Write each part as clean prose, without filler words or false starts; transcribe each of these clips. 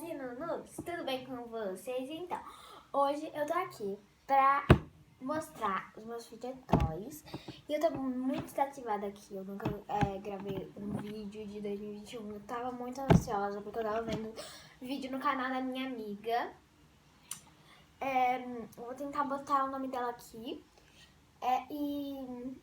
e Nunus, tudo bem com vocês? Então, hoje eu tô aqui pra mostrar os meus Fidget Toys. E eu tô muito desativada aqui, eu nunca gravei um vídeo de 2021. Eu tava muito ansiosa porque eu tava vendo vídeo no canal da minha amiga. Eu vou tentar botar o nome dela aqui. E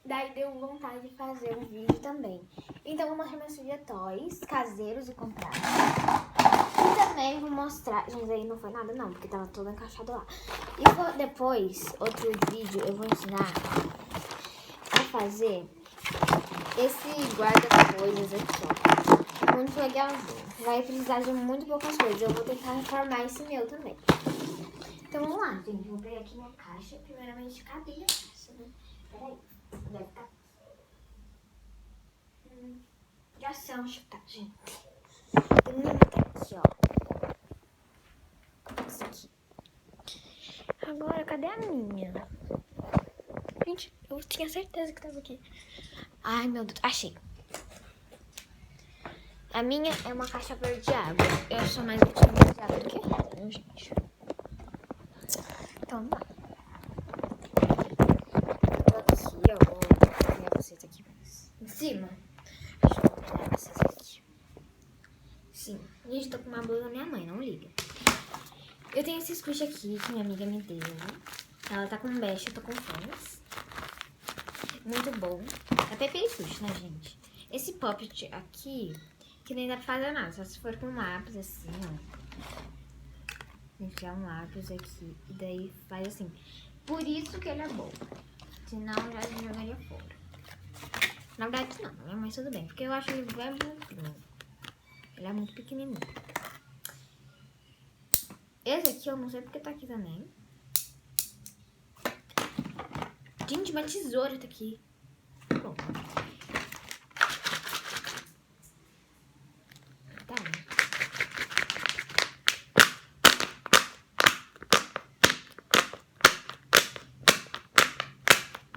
daí deu vontade de fazer um vídeo também. Então eu vou mostrar meus Fidget Toys caseiros e comprados. E também vou mostrar... Gente, aí não foi nada não, porque tava todo encaixado lá. E depois, outro vídeo, eu vou ensinar a fazer esse guarda-coisas aqui, ó. Muito legalzinho. Vai precisar de muito poucas coisas. Eu vou tentar reformar esse meu também. Então vamos lá, gente. Vou pegar aqui minha caixa. Primeiramente, cadê a caixa, né? Peraí. Deve estar... Já sei onde tá, gente. Tem uma aqui, ó. Essa aqui. Agora, cadê a minha? Gente, eu tinha certeza que tava aqui. Ai, meu Deus. Achei. A minha é uma caixa verde de água. Eu sou mais verde de água do que ela, viu, gente? Então, vamos lá. Aqui, ó. Vou pegar vocês aqui em cima. Deixa eu pegar vocês aqui. Sim. Gente, tô com uma blusa da minha mãe, não liga. Eu tenho esse squish aqui que minha amiga me deu. Ela tá com mesh, eu tô com fãs. Muito bom. É Pepe Squish, né, gente? Esse poppet aqui, que nem dá pra fazer nada. Só se for com lápis assim, ó. Enfiar um lápis aqui e daí faz assim. Por isso que ele é bom. Senão eu já jogaria fora. Na verdade não, né? Mas tudo bem. Porque eu acho ele bem bonzinho. Ele é muito pequenininho. Esse aqui eu não sei porque tá aqui também. Gente, uma tesoura tá aqui. Bom. Tá.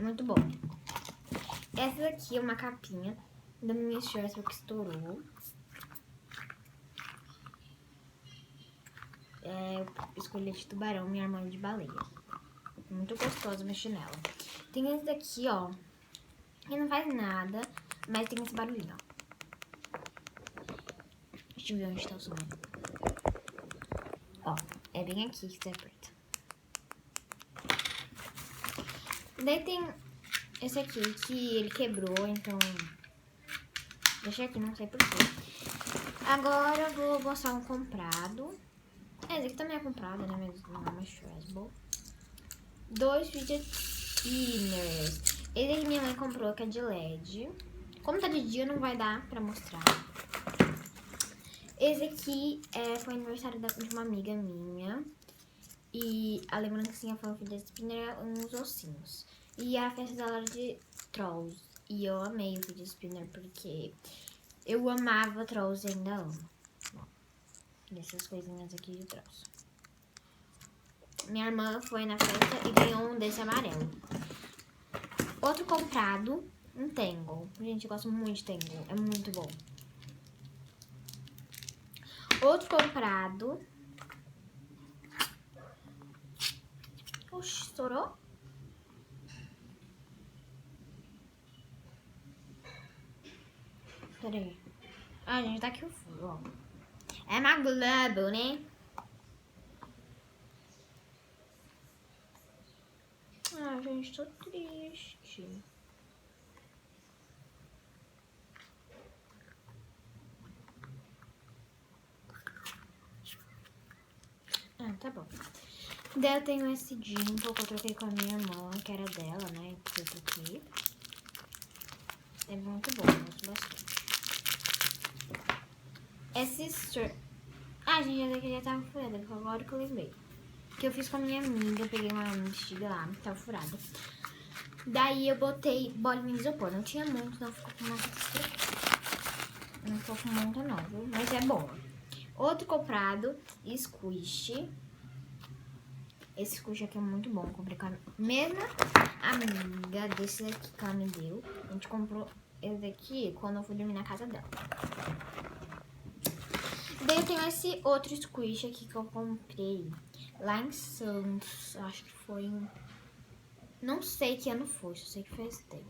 Muito bom. Essa daqui é uma capinha da minha shorts que estourou. Escolhi de tubarão, minha irmã de baleia. Muito gostoso mexer nela. Tem esse daqui, ó. Que não faz nada, mas tem esse barulhinho, ó. Deixa eu ver onde tá o som. Ó, é bem aqui que você aperta. Daí tem esse aqui que ele quebrou, então deixei aqui, não sei porquê. Agora eu vou mostrar um comprado. Esse aqui também é comprado, né? Mas não é mais Trasble. 2 Fidget Spinners. Esse aqui minha mãe comprou, que é de LED. Como tá de dia, não vai dar pra mostrar. Esse aqui foi aniversário de uma amiga minha. E a lembrancinha foi um Fidget Spinner, uns ossinhos. E a festa dela era de Trolls. E eu amei o Fidget Spinner porque eu amava Trolls e ainda amo. Dessas coisinhas aqui de Trolls. Minha irmã foi na festa e ganhou um desse amarelo. Outro comprado, um Tangle. Gente, eu gosto muito de Tangle, é muito bom. Outro comprado. Oxi, estourou? Peraí. Ah, gente, tá aqui o furo, ó. É uma Globo, né? Ah, gente, tô triste. Ah, tá bom. Daí eu tenho esse Dimple que eu troquei com a minha irmã, que era dela, né? Que eu troquei. É muito bom, eu gosto bastante. Esse... Ah, gente, essa daqui já tava furada, porque agora que eu lembrei. Que eu fiz com a minha amiga, eu peguei uma bexiga lá, tava furada. Daí eu botei bolinha de isopor, não tinha muito, não ficou com uma textura. Não ficou com muito não, viu? Mas é bom. Outro comprado, squish. Esse squish aqui é muito bom, eu comprei com a mesma amiga desse daqui que ela me deu. A gente comprou esse daqui quando eu fui dormir na casa dela. Daí eu tenho esse outro squish aqui que eu comprei lá em Santos. Acho que foi em... Não sei que ano foi, só sei que foi esse tempo.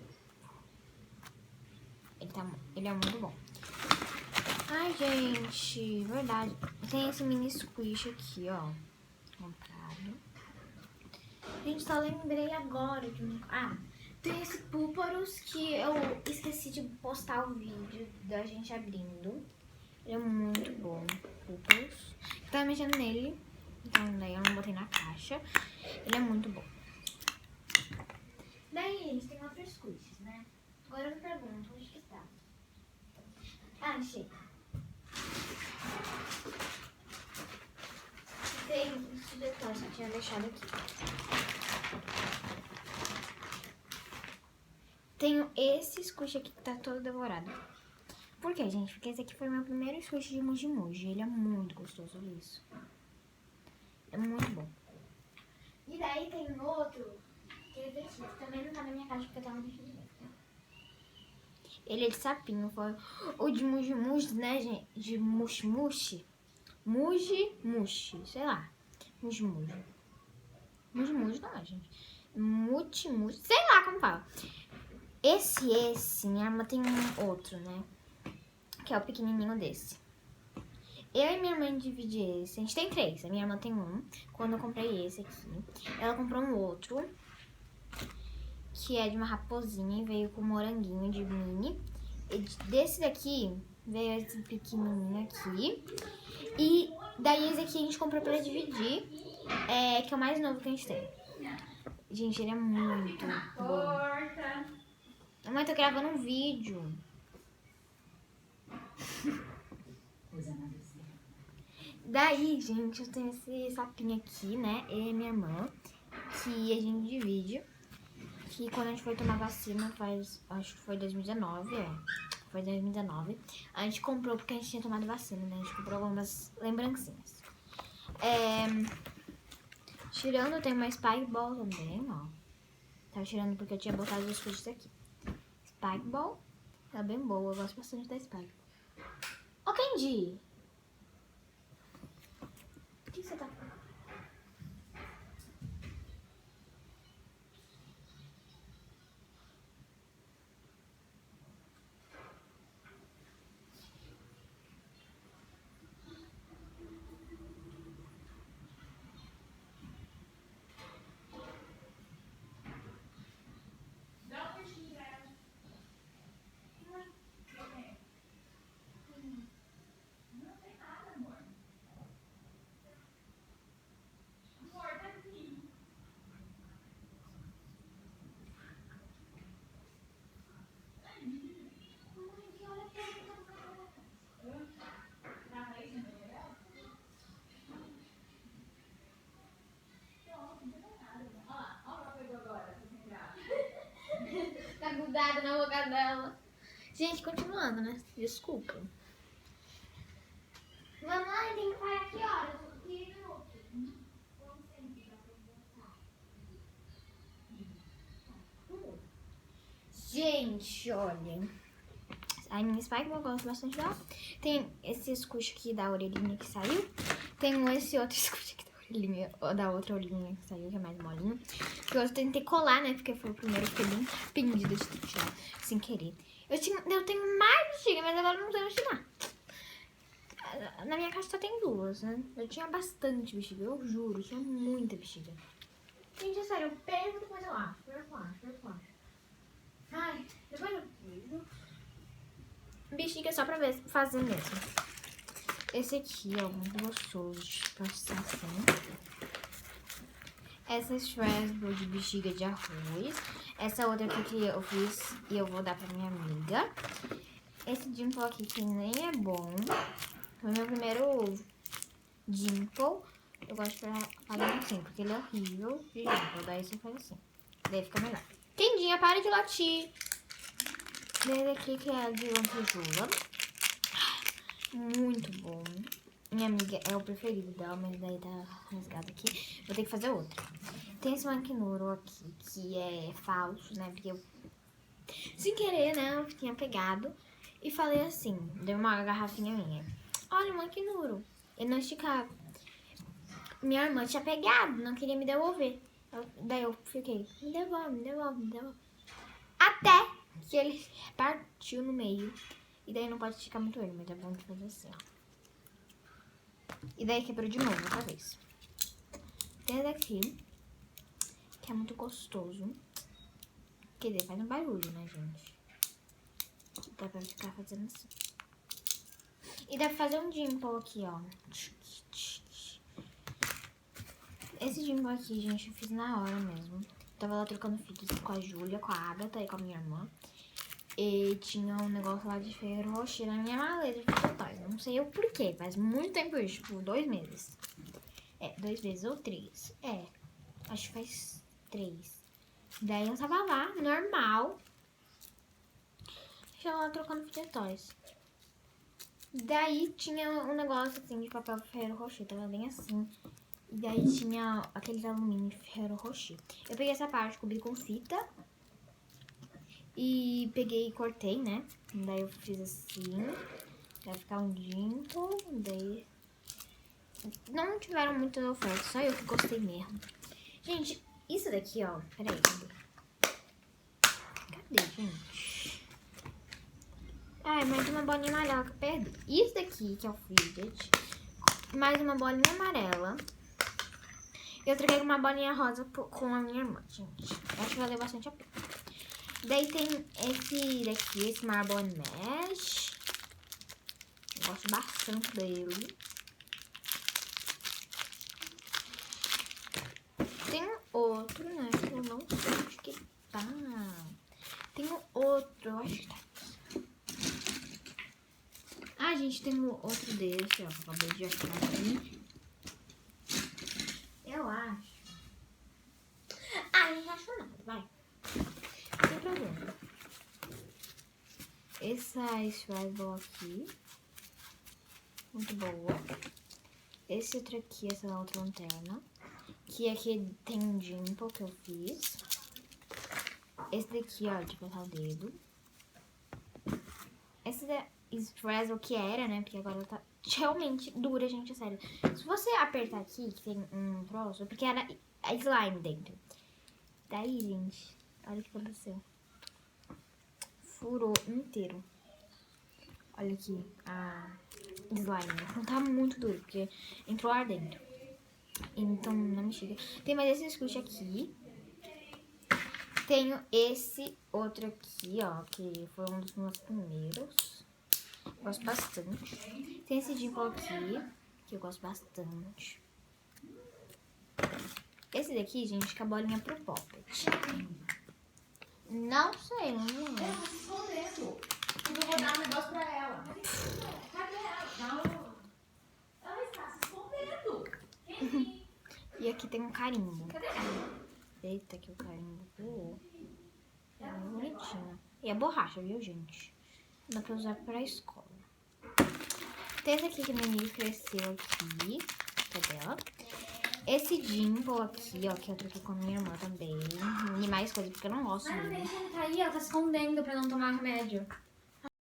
Ele é muito bom. Ai, gente, verdade. Tem esse mini squish aqui, ó. Comprado. Gente, só lembrei agora de um... tem esse Púparos que eu esqueci de postar o vídeo da gente abrindo. Ele é muito bom, Púparos. Eu tava mexendo nele, então daí eu não botei na caixa. Ele é muito bom. Daí, gente, tem outros squishes, né? Agora eu me pergunto, onde que tá? Achei. Tem esse detalhe que eu tinha deixado aqui. Tenho esse squish aqui que tá todo devorado. Por quê, gente? Porque esse aqui foi o meu primeiro squish de Muji Muji. Ele é muito gostoso, olha isso. É muito bom. E daí tem outro, que esse aqui também não tá na minha caixa porque eu tava deixando dentro. Ele é de sapinho, foi o de Muji Muji, né, gente? De Mushi Mushi. Muji Mushi, sei lá. Muji Muji. Muji Muji não é, gente. Muti Mushi, sei lá como fala. Esse, minha irmã tem um outro, né? Que é o pequenininho desse. Eu e minha irmã dividimos esse. A gente tem 3. A minha irmã tem um. Quando eu comprei esse aqui, ela comprou um outro, que é de uma raposinha e veio com moranguinho de mini. E desse daqui, veio esse pequenininho aqui. E daí esse aqui a gente comprou pra dividir, que é o mais novo que a gente tem. Gente, ele é muito bom. Mamãe, tô gravando um vídeo. Daí, gente, eu tenho esse sapinho aqui, né? Eu e minha irmã, que a gente divide. Que quando a gente foi tomar vacina, acho que foi 2019, foi 2019. A gente comprou porque a gente tinha tomado vacina, né? A gente comprou algumas lembrancinhas. Tirando, eu tenho uma Spike Ball também, ó. Tava tirando porque eu tinha botado os squishes aqui. Spike Ball, tá bem boa, eu gosto bastante da Spike. Ô, Candy! O que você tá fazendo? Tá grudada na boca dela. Gente, continuando, né? Desculpa. Mamãe, tem que parar aqui horas? 15 minutos. Gente, olha. A minha Spike eu gosto bastante dela. Tem esse squish aqui da orelhinha que saiu. Tem esse outro squish aqui da orelhinha, ou da outra orelhinha que saiu, que é mais molinho. Que eu tentei colar, né? Porque foi o primeiro que eu fiquei bem arrependida de ter tirado sem querer. Eu tenho mais bexiga, mas agora não sei bexiga. Na minha casa só tem 2, né? Eu tinha bastante bexiga, eu juro, tinha muita bexiga. Gente, é sério, eu pego depois eu acho. Ai, depois eu pego. Bexiga só pra ver, fazer mesmo. Esse aqui, ó, muito gostoso de passar assim. Essa Strasbourg de bexiga de arroz. Essa outra aqui que eu fiz e eu vou dar pra minha amiga. Esse Dimple aqui que nem é bom. Foi meu primeiro Dimple. Eu gosto de fazer assim, porque ele é horrível de Dimple. Daí você faz assim. Daí fica melhor. Quendinha, para de latir. Desse aqui que é de lantejoula. Muito bom. Minha amiga é o preferido dela, mas daí tá rasgado aqui. Vou ter que fazer outro. Tem esse maquinoro aqui, que é falso, né? Porque eu, sem querer, né? Eu tinha pegado e falei assim, deu uma garrafinha minha. Olha, um aqui duro. Ele não esticava. Minha irmã tinha pegado, não queria me devolver. Daí eu fiquei, me devolve, me devolve, me devolve. Até que ele partiu no meio. E daí não pode esticar muito ele, mas é bom de fazer assim, ó. E daí quebrou de novo, outra vez. Tem esse aqui, que é muito gostoso. Quer dizer, faz um barulho, né, gente? Dá pra ficar fazendo assim. E dá pra fazer um dimple aqui, ó. Esse dimple aqui, gente, eu fiz na hora mesmo. Tava lá trocando fitas com a Júlia, com a Agatha e com a minha irmã. E tinha um negócio lá de Ferrero Rocher na minha maleta de totais. Não sei o porquê, faz muito tempo isso, tipo 2 meses. 2 meses ou 3. Acho que faz 3. Daí eu tava lá, normal. Tava lá trocando fita de toys. Daí tinha um negócio assim de papel Ferrero Rocher, tava bem assim. E daí tinha aqueles alumínio de Ferrero Rocher. Eu peguei essa parte, cobri com fita. E peguei e cortei, né? Daí eu fiz assim. Vai ficar um dimple. Daí... Não tiveram muitas ofertas, só eu que gostei mesmo. Gente, isso daqui, ó. Peraí, cadê, gente? Ai, mais uma bolinha amarela que eu perdi. Isso daqui, que é o fidget. Mais uma bolinha amarela. Eu troquei com uma bolinha rosa com a minha irmã, gente. Eu acho que valeu bastante a pena. Daí tem esse daqui, esse Marble Mesh. Eu gosto bastante dele. Tem outro, né? Que eu não sei onde que tá. Tem outro, eu acho que tá aqui. Ah, gente, tem outro desse, ó. Acabei de achar aqui. Eu acho. Ah, eu não acho nada, vai. Não tem problema. Essa Scribble aqui. Muito boa. Esse outro aqui, essa outra lanterna. Que aqui tem um dimple que eu fiz. Esse daqui, ó, de botar o dedo. Esse da Scribble que era, né? Porque agora ela tá realmente dura, gente, sério. Se você apertar aqui, que tem um troço, porque era a slime dentro. Daí, gente, olha o que aconteceu. Furou inteiro. Olha aqui, a slime. Não tá muito duro, porque entrou ar dentro. Então, não me chega. Tem mais esse squish aqui. Tenho esse outro aqui, ó, que foi um dos meus primeiros. Gosto bastante. Tem esse dimple aqui, que eu gosto bastante. Esse daqui, gente, que é a bolinha pro Poppet. Não sei, não lembro. Ela tá se escondendo. Eu vou dar um negócio pra ela. Cadê ela? Não. Ela está se escondendo. E aqui tem um carimbo. Cadê ela? Eita, que o carimbo voou. É muito bonitinho. E é borracha, viu, gente? Dá pra usar pra escola. Tem esse aqui que no início cresceu aqui. Cadê ela? Esse dimple aqui, ó, que eu troquei com a minha irmã também. E mais coisa, porque eu não gosto Ai, não dele. deixa ela cair, ela tá se escondendo pra não tomar remédio.